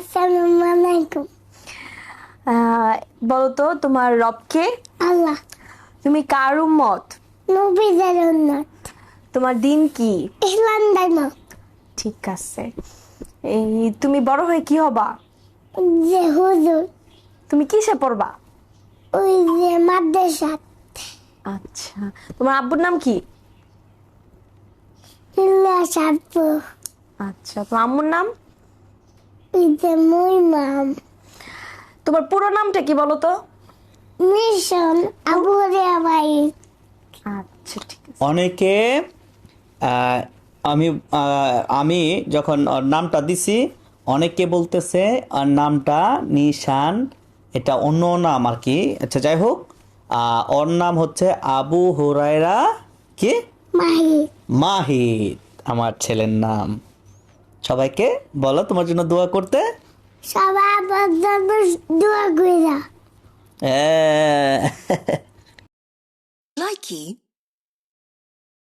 আসসালামু আলাইকুম। বলো তো তোমার রবকে? আল্লাহ। তুমি কার উম্মত? নবীদের উন্নত। তোমার দিন কি? ইসলাম ধর্ম। ঠিক আছে। এই তুমি বড় হয়ে কি হবা? যে হুজুর, তুমি কিসে পড়বা? ওই যে মাদ্রাসা। আচ্ছা, তোমার আব্বুর নাম কি? ইলিয়াস আব্বু। আচ্ছা, তোমার আম্মুর নাম? ওই যে মুইমাম। তোমার পুরো নামটা কি বলো তো? মিশন আবু রিয়া ভাই। আচ্ছা, ঠিক আছে। অনেকে আহ, আমি আমি যখন ওর নামটা দিছি, অনেকে বলতেছে আর নামটা নিশান, এটা অন্য নাম আর কি। আচ্ছা, যাই হোক, ওর নাম হচ্ছে আবু হুরায়রা কি মাহি। মাহিদ, আমার ছেলের নাম। সবাইকে বলো তোমার জন্য দোয়া করতে। সবাই আবার দোয়া কইরা। হ্যাঁ। Likey